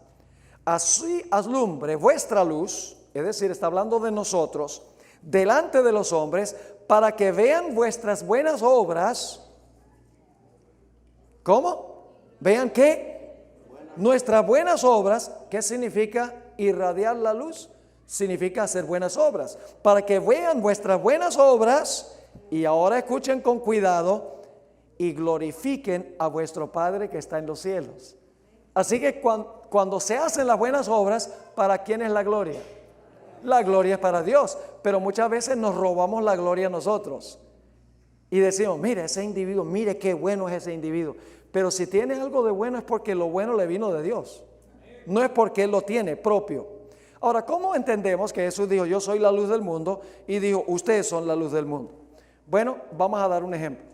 Así alumbre vuestra luz, es decir, está hablando de nosotros, delante de los hombres, para que vean vuestras buenas obras. ¿Cómo? ¿Vean qué? Nuestras buenas obras. ¿Qué significa irradiar la luz? Significa hacer buenas obras. Para que vean vuestras buenas obras, y ahora escuchen con cuidado, y glorifiquen a vuestro Padre que está en los cielos. Así que cuando se hacen las buenas obras, ¿para quién es la gloria? La gloria es para Dios, pero muchas veces nos robamos la gloria nosotros y decimos, mire ese individuo, mire qué bueno es ese individuo. Pero si tiene algo de bueno es porque lo bueno le vino de Dios, no es porque él lo tiene propio. Ahora, ¿cómo entendemos que Jesús dijo, yo soy la luz del mundo, y dijo, ustedes son la luz del mundo? Bueno, vamos a dar un ejemplo.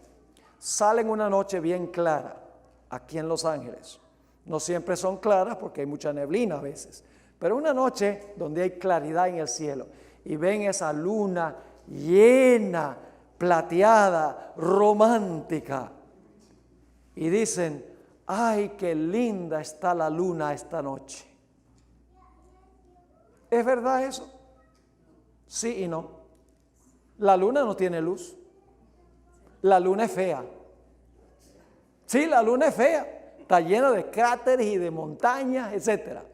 Salen una noche bien clara aquí en Los Ángeles. No siempre son claras porque hay mucha neblina a veces, pero una noche donde hay claridad en el cielo y ven esa luna llena, plateada, romántica, y dicen, ay, qué linda está la luna esta noche. ¿Es verdad eso? Sí y no. La luna no tiene luz. La luna es fea. Sí, la luna es fea. Está llena de cráteres y de montañas, etcétera.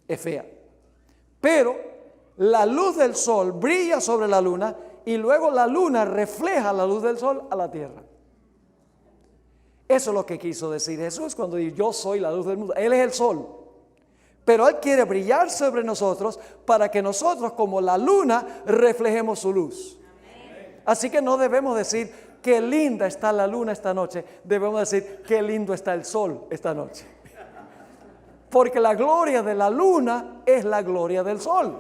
Es fea. Pero la luz del sol brilla sobre la luna y luego la luna refleja la luz del sol a la tierra. Eso es lo que quiso decir Jesús cuando dijo, yo soy la luz del mundo. Él es el sol. Pero Él quiere brillar sobre nosotros para que nosotros, como la luna, reflejemos su luz. Así que no debemos decir, qué linda está la luna esta noche. Debemos decir, qué lindo está el sol esta noche. Porque la gloria de la luna es la gloria del sol.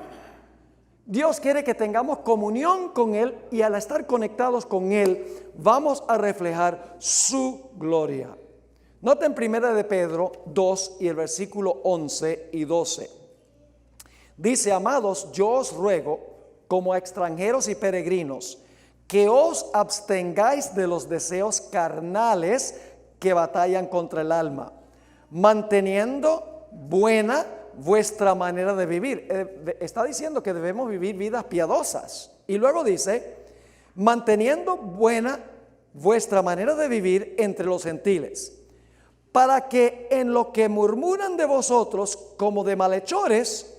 Dios quiere que tengamos comunión con Él y al estar conectados con Él vamos a reflejar su gloria. Noten 1 de Pedro 2 y el versículo 11 y 12. Dice: amados, yo os ruego, como a extranjeros y peregrinos, que os abstengáis de los deseos carnales que batallan contra el alma, manteniendo buena vuestra manera de vivir. Está diciendo que debemos vivir vidas piadosas. Y luego dice: manteniendo buena vuestra manera de vivir entre los gentiles, para que en lo que murmuran de vosotros como de malhechores,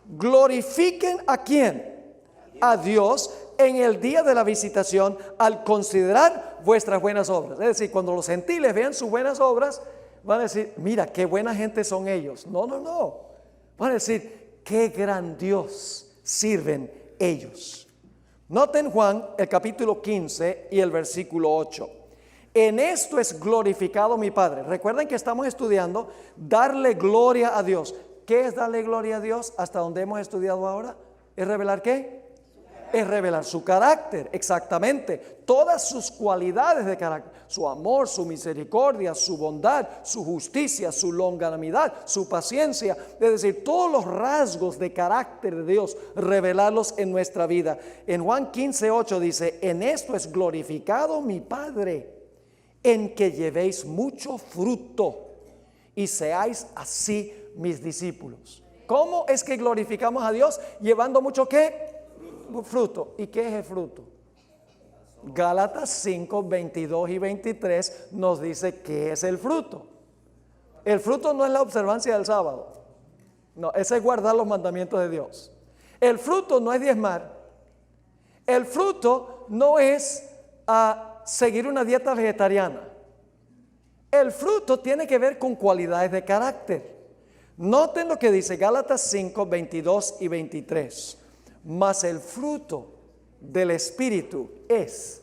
glorifiquen ¿a quién? A Dios en el día de la visitación, al considerar vuestras buenas obras. Es decir, cuando los gentiles vean sus buenas obras, van a decir: mira, qué buena gente son ellos. No. Van a decir: qué gran Dios sirven ellos. Noten Juan, el capítulo 15 y el versículo 8. En esto es glorificado mi Padre. Recuerden que estamos estudiando darle gloria a Dios. ¿Qué es darle gloria a Dios? Hasta donde hemos estudiado ahora. ¿Es revelar qué? Es revelar su carácter, exactamente. Todas sus cualidades de carácter. Su amor, su misericordia, su bondad, su justicia, su longanimidad, su paciencia. Es decir, todos los rasgos de carácter de Dios, revelarlos en nuestra vida. En Juan 15:8 dice: en esto es glorificado mi Padre, en que llevéis mucho fruto y seáis así mis discípulos. ¿Cómo es que glorificamos a Dios? Llevando mucho ¿qué? Fruto. ¿Y qué es el fruto? Gálatas 5, 22 y 23 nos dice qué es el fruto. El fruto no es la observancia del sábado. No, ese es guardar los mandamientos de Dios. El fruto no es diezmar. El fruto no es seguir una dieta vegetariana. El fruto tiene que ver con cualidades de carácter. Noten lo que dice Gálatas 5, 22 y 23. Mas el fruto del Espíritu es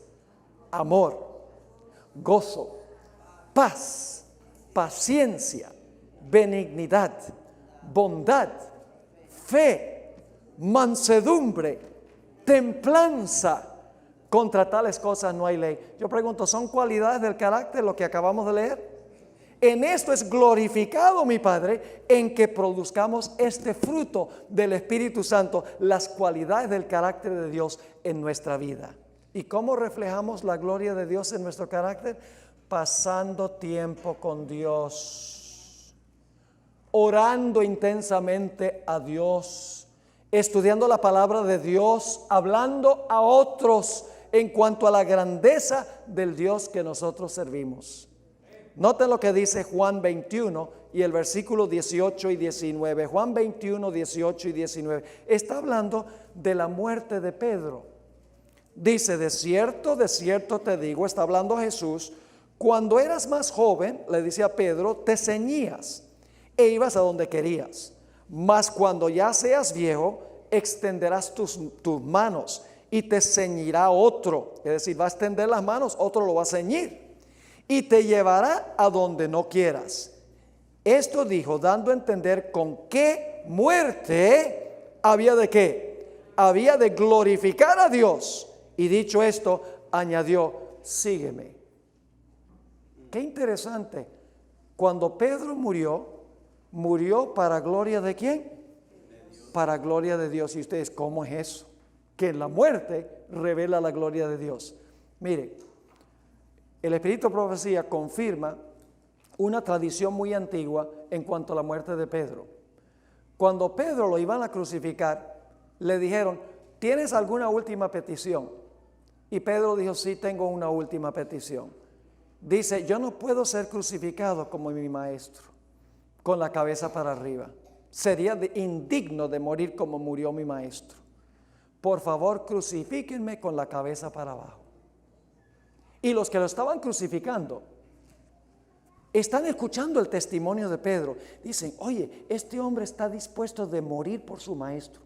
amor, gozo, paz, paciencia, benignidad, bondad, fe, mansedumbre, templanza. Contra tales cosas no hay ley. Yo pregunto, ¿son cualidades del carácter lo que acabamos de leer? En esto es glorificado mi Padre, en que produzcamos este fruto del Espíritu Santo, las cualidades del carácter de Dios en nuestra vida. ¿Y cómo reflejamos la gloria de Dios en nuestro carácter? Pasando tiempo con Dios, orando intensamente a Dios, estudiando la palabra de Dios, hablando a otros en cuanto a la grandeza del Dios que nosotros servimos. Noten lo que dice Juan 21 y el versículo 18 y 19. Juan 21, 18 y 19. Está hablando de la muerte de Pedro. Dice: de cierto te digo, está hablando Jesús, cuando eras más joven, le dice a Pedro, te ceñías e ibas a donde querías. Mas cuando ya seas viejo, extenderás tus manos y te ceñirá otro. Es decir, va a extender las manos, otro lo va a ceñir. Y te llevará a donde no quieras. Esto dijo, dando a entender con qué muerte había de qué. Había de glorificar a Dios. Y dicho esto, añadió, sígueme. Qué interesante. Cuando Pedro murió para gloria de ¿quién? Para gloria de Dios. Y ustedes, ¿cómo es eso? Que la muerte revela la gloria de Dios. Mire, el Espíritu de Profecía confirma una tradición muy antigua en cuanto a la muerte de Pedro. Cuando Pedro lo iban a crucificar, le dijeron, ¿tienes alguna última petición? Y Pedro dijo, sí, tengo una última petición. Dice, yo no puedo ser crucificado como mi maestro, con la cabeza para arriba. Sería indigno de morir como murió mi maestro. Por favor, crucifíquenme con la cabeza para abajo. Y los que lo estaban crucificando están escuchando el testimonio de Pedro. Dicen, oye, este hombre está dispuesto de morir por su maestro.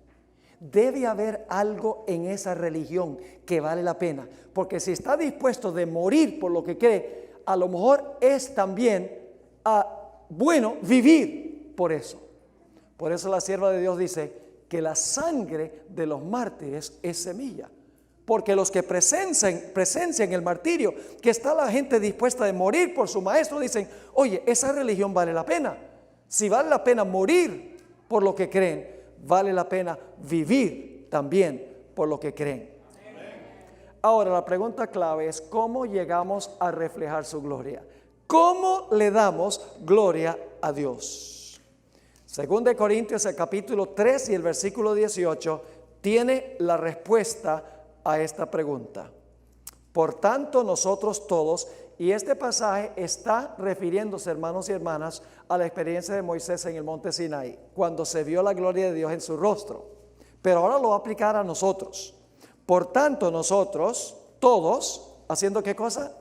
Debe haber algo en esa religión que vale la pena. Porque si está dispuesto de morir por lo que cree, a lo mejor es también bueno vivir por eso. Por eso la sierva de Dios dice, que la sangre de los mártires es semilla. Porque los que presencian el martirio, que está la gente dispuesta a morir por su maestro, dicen, oye, esa religión vale la pena. Si vale la pena morir por lo que creen, vale la pena vivir también por lo que creen. Ahora, la pregunta clave es, ¿cómo llegamos a reflejar su gloria? ¿Cómo le damos gloria a Dios? Según de Corintios, el capítulo 3 y el versículo 18, tiene la respuesta a esta pregunta. Por tanto, nosotros todos, y este pasaje está refiriéndose, hermanos y hermanas, a la experiencia de Moisés en el monte Sinaí, cuando se vio la gloria de Dios en su rostro. Pero ahora lo va a aplicar a nosotros. Por tanto, nosotros todos, ¿haciendo qué cosa?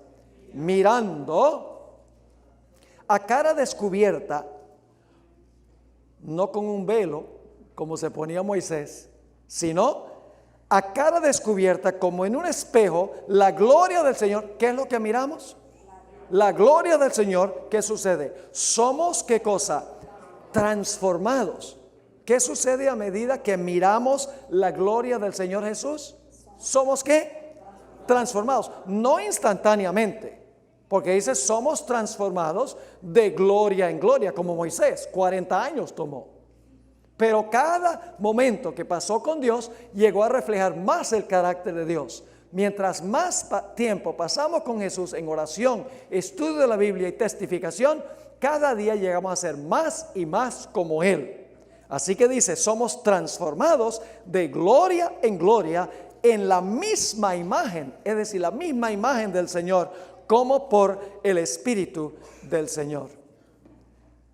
Mirando a cara descubierta, no con un velo, como se ponía Moisés, sino a cara descubierta, como en un espejo, la gloria del Señor. ¿Qué es lo que miramos? La gloria del Señor. ¿Qué sucede? Somos, ¿qué cosa? Transformados. ¿Qué sucede a medida que miramos la gloria del Señor Jesús? ¿Somos qué? Transformados. No instantáneamente, porque dice, somos transformados de gloria en gloria, como Moisés, 40 años tomó. Pero cada momento que pasó con Dios llegó a reflejar más el carácter de Dios. Mientras más tiempo pasamos con Jesús en oración, estudio de la Biblia y testificación, cada día llegamos a ser más y más como Él. Así que dice, somos transformados de gloria en gloria en la misma imagen, es decir, la misma imagen del Señor, como por el Espíritu del Señor.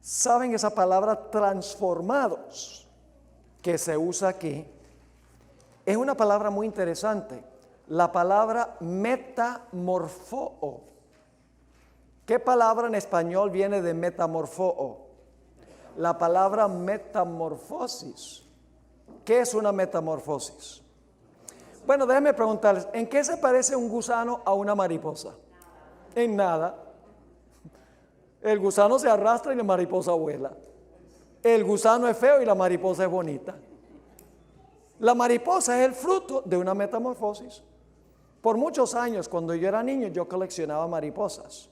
¿Saben esa palabra transformados que se usa aquí? Es una palabra muy interesante. La palabra metamorfoo. ¿Qué palabra en español viene de metamorfoo? La palabra metamorfosis. ¿Qué es una metamorfosis? Bueno, déjenme preguntarles, ¿en qué se parece un gusano a una mariposa? En nada. El gusano se arrastra y la mariposa vuela. El gusano es feo y la mariposa es bonita. La mariposa es el fruto de una metamorfosis. Por muchos años, cuando yo era niño, yo coleccionaba mariposas.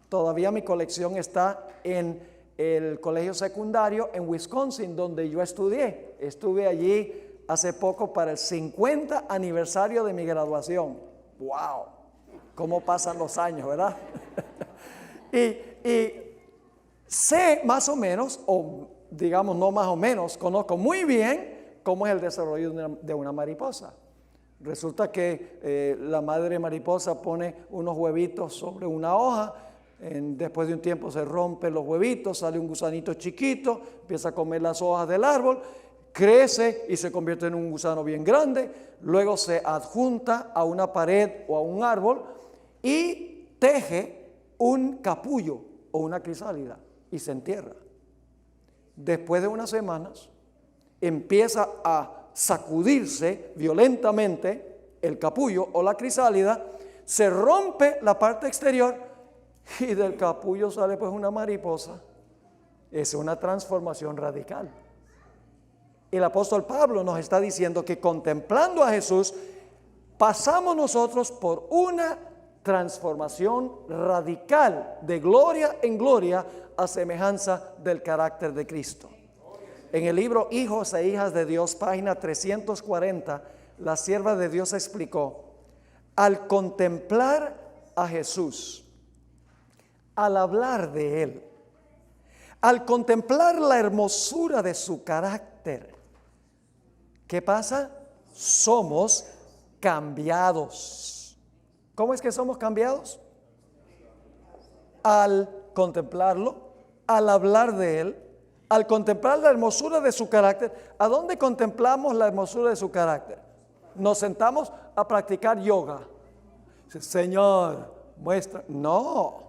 Todavía mi colección está en el colegio secundario en Wisconsin, donde yo estudié. Estuve allí hace poco para el 50 aniversario de mi graduación. ¡Wow! ¿Cómo pasan los años, verdad? Y sé más o menos, o digamos no más o menos, conozco muy bien cómo es el desarrollo de una mariposa. Resulta que la madre mariposa pone unos huevitos sobre una hoja, después de un tiempo se rompen los huevitos, sale un gusanito chiquito, empieza a comer las hojas del árbol, crece y se convierte en un gusano bien grande, luego se adjunta a una pared o a un árbol y teje un capullo o una crisálida y se entierra. Después de unas semanas empieza a sacudirse violentamente el capullo o la crisálida, se rompe la parte exterior y del capullo sale pues una mariposa. Es una transformación radical. El apóstol Pablo nos está diciendo que contemplando a Jesús pasamos nosotros por una transformación radical de gloria en gloria a semejanza del carácter de Cristo. En el libro Hijos e Hijas de Dios, página 340, la sierva de Dios explicó: al contemplar a Jesús, al hablar de Él, al contemplar la hermosura de su carácter, ¿qué pasa? Somos cambiados. ¿Cómo es que somos cambiados? Al contemplarlo, al hablar de Él, al contemplar la hermosura de su carácter. ¿A dónde contemplamos la hermosura de su carácter? Nos sentamos a practicar yoga. Señor, muestra. No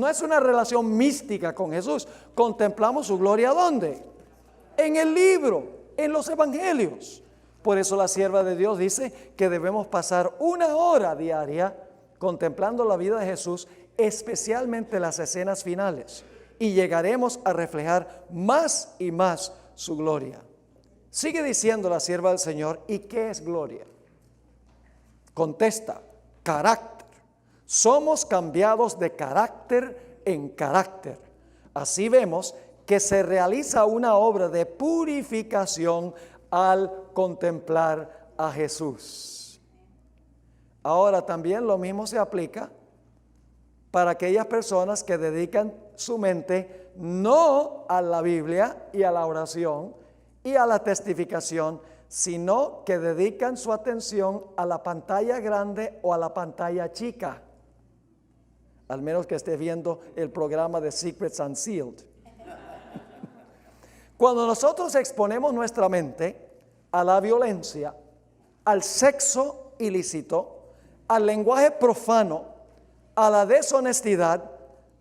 es una relación mística con Jesús. Contemplamos su gloria, ¿dónde? En el libro, en los evangelios. Por eso la sierva de Dios dice que debemos pasar 1 hora diaria contemplando la vida de Jesús, especialmente las escenas finales, y llegaremos a reflejar más y más su gloria. Sigue diciendo la sierva del Señor, ¿y qué es gloria? Contesta, carácter. Somos cambiados de carácter en carácter. Así vemos que se realiza una obra de purificación al contemplar a Jesús. Ahora también lo mismo se aplica para aquellas personas que dedican su mente no a la Biblia y a la oración y a la testificación, sino que dedican su atención a la pantalla grande o a la pantalla chica. Al menos que esté viendo el programa de Secrets Unsealed. Cuando nosotros exponemos nuestra mente a la violencia, al sexo ilícito, al lenguaje profano, a la deshonestidad,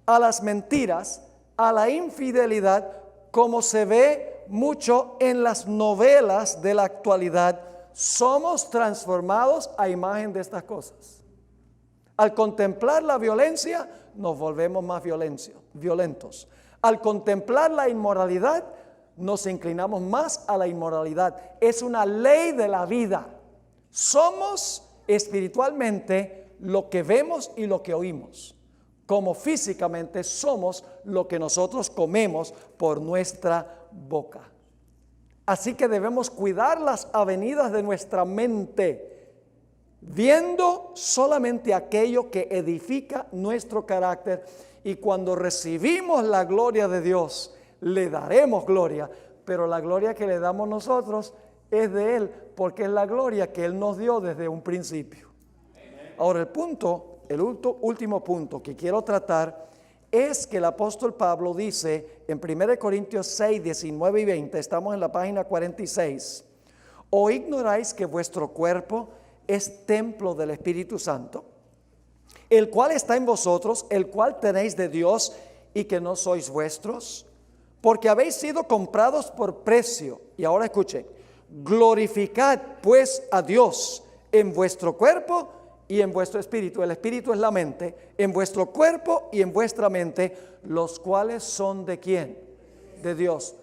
a las mentiras, a la infidelidad, como se ve mucho en las novelas de la actualidad, somos transformados a imagen de estas cosas. Al contemplar la violencia, nos volvemos más violentos. Al contemplar la inmoralidad, nos inclinamos más a la inmoralidad. Es una ley de la vida. Somos espiritualmente lo que vemos y lo que oímos, como físicamente somos lo que nosotros comemos por nuestra boca. Así que debemos cuidar las avenidas de nuestra mente, viendo solamente aquello que edifica nuestro carácter, y cuando recibimos la gloria de Dios, le daremos gloria, pero la gloria que le damos nosotros es de Él, porque es la gloria que Él nos dio desde un principio. Ahora el último punto que quiero tratar es que el apóstol Pablo dice en 1 Corintios 6, 19 y 20, estamos en la página 46, ¿o ignoráis que vuestro cuerpo es templo del Espíritu Santo, el cual está en vosotros, el cual tenéis de Dios, y que no sois vuestros? Porque habéis sido comprados por precio. Y ahora escuchen, glorificad pues a Dios en vuestro cuerpo y en vuestro espíritu. El espíritu es la mente, en vuestro cuerpo y en vuestra mente, los cuales son ¿de quién? De Dios.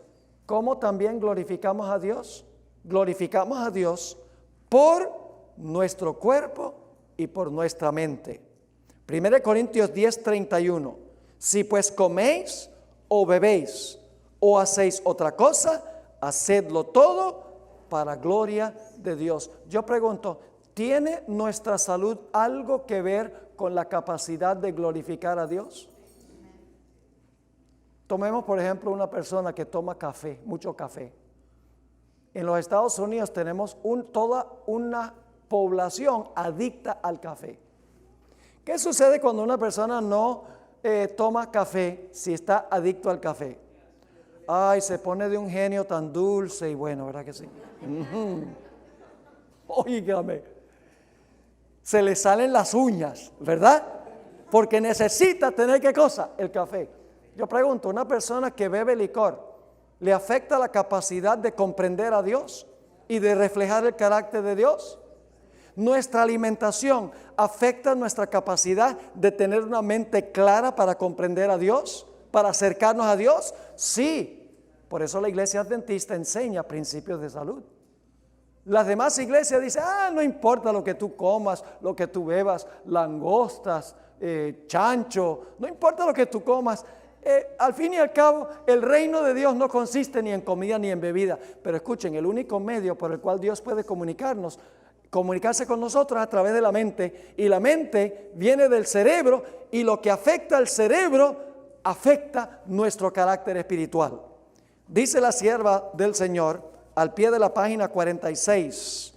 ¿Cómo también glorificamos a Dios? Glorificamos a Dios por nuestro cuerpo y por nuestra mente. 1 Corintios 10, 31. Si pues coméis o bebéis o hacéis otra cosa, hacedlo todo para gloria de Dios. Yo pregunto, ¿tiene nuestra salud algo que ver con la capacidad de glorificar a Dios? Tomemos por ejemplo una persona que toma café, mucho café. En los Estados Unidos tenemos toda una población adicta al café. ¿Qué sucede cuando una persona no toma café si está adicto al café? Ay, se pone de un genio tan dulce y bueno, ¿verdad que sí? Óigame, se le salen las uñas, ¿verdad? Porque necesita tener ¿qué cosa? El café. Yo pregunto, ¿una persona que bebe licor le afecta la capacidad de comprender a Dios y de reflejar el carácter de Dios? Nuestra alimentación afecta nuestra capacidad de tener una mente clara para comprender a Dios, para acercarnos a Dios. Sí, por eso la iglesia adventista enseña principios de salud. Las demás iglesias dicen, no importa lo que tú comas, lo que tú bebas, langostas, chancho, no importa lo que tú comas. Al fin y al cabo, el reino de Dios no consiste ni en comida ni en bebida. Pero escuchen, el único medio por el cual Dios puede comunicarse con nosotros a través de la mente, y la mente viene del cerebro, y lo que afecta al cerebro afecta nuestro carácter espiritual. Dice la sierva del Señor al pie de la página 46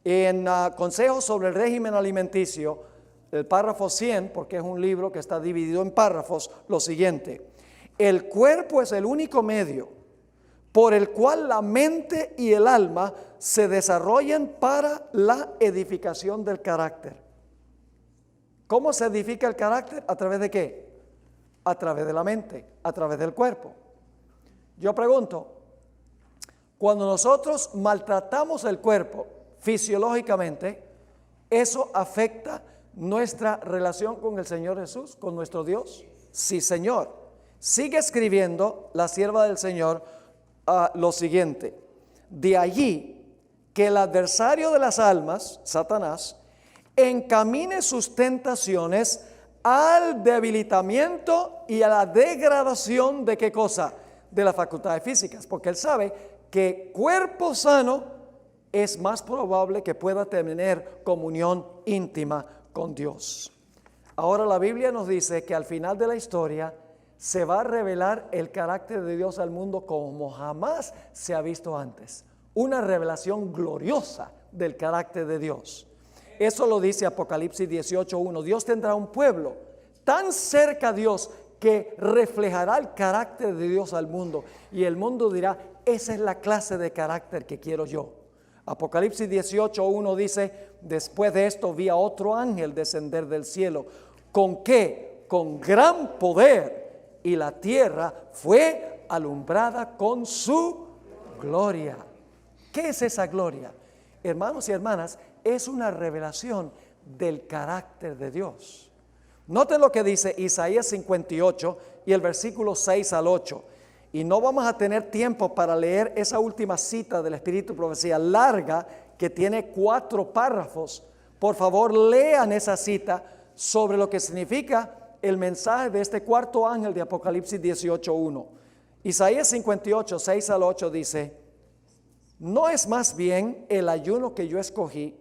en Consejos sobre el régimen alimenticio, el párrafo 100, porque es un libro que está dividido en párrafos, lo siguiente: el cuerpo es el único medio por el cual la mente y el alma se desarrollan para la edificación del carácter. ¿Cómo se edifica el carácter? ¿A través de qué? A través de la mente, a través del cuerpo. Yo pregunto, cuando nosotros maltratamos el cuerpo fisiológicamente, ¿eso afecta nuestra relación con el Señor Jesús, con nuestro Dios? Sí, Señor. Sigue escribiendo la sierva del Señor lo siguiente: De allí que el adversario de las almas, Satanás, encamine sus tentaciones al debilitamiento y a la degradación de ¿qué cosa? De las facultades físicas, porque él sabe que cuerpo sano es más probable que pueda tener comunión íntima con Dios. Ahora la Biblia nos dice que al final de la historia se va a revelar el carácter de Dios al mundo como jamás se ha visto antes. Una revelación gloriosa del carácter de Dios. Eso lo dice Apocalipsis 18:1. Dios tendrá un pueblo tan cerca a Dios que reflejará el carácter de Dios al mundo. Y el mundo dirá, esa es la clase de carácter que quiero yo. Apocalipsis 18:1 dice, después de esto vi a otro ángel descender del cielo. ¿Con qué? Con gran poder, y la tierra fue alumbrada con su gloria. ¿Qué es esa gloria? Hermanos y hermanas, es una revelación del carácter de Dios. Noten lo que dice Isaías 58 y el versículo 6 al 8. Y no vamos a tener tiempo para leer esa última cita del Espíritu de Profecía larga que tiene 4 párrafos. Por favor, lean esa cita sobre lo que significa el mensaje de este cuarto ángel de Apocalipsis 18:1. Isaías 58, 6 al 8 dice, ¿no es más bien el ayuno que yo escogí,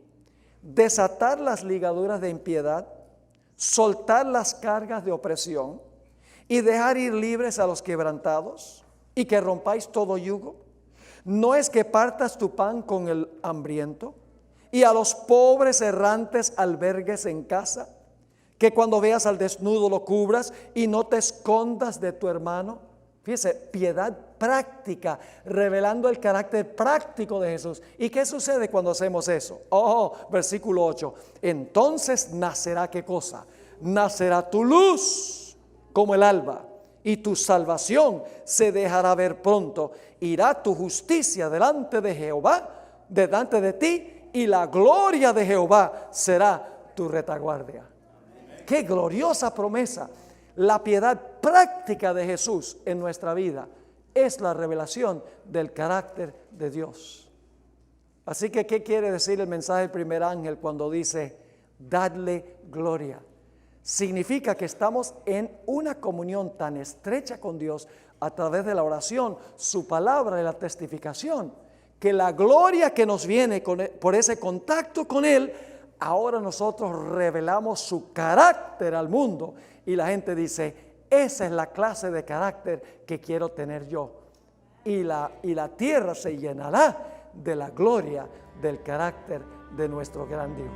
desatar las ligaduras de impiedad, soltar las cargas de opresión y dejar ir libres a los quebrantados y que rompáis todo yugo? ¿No es que partas tu pan con el hambriento y a los pobres errantes albergues en casa? Que cuando veas al desnudo lo cubras y no te escondas de tu hermano. Fíjese, piedad práctica, revelando el carácter práctico de Jesús. ¿Y qué sucede cuando hacemos eso? Versículo 8. Entonces nacerá ¿qué cosa? Nacerá tu luz como el alba, y tu salvación se dejará ver pronto. Irá tu justicia delante de Jehová, delante de ti, y la gloria de Jehová será tu retaguardia. ¡Qué gloriosa promesa! La piedad práctica de Jesús en nuestra vida es la revelación del carácter de Dios. Así que, ¿qué quiere decir el mensaje del primer ángel cuando dice, dadle gloria? Significa que estamos en una comunión tan estrecha con Dios a través de la oración, su palabra y la testificación, que la gloria que nos viene por ese contacto con Él, ahora nosotros revelamos su carácter al mundo y la gente dice, esa es la clase de carácter que quiero tener yo. Y la tierra se llenará de la gloria del carácter de nuestro gran Dios.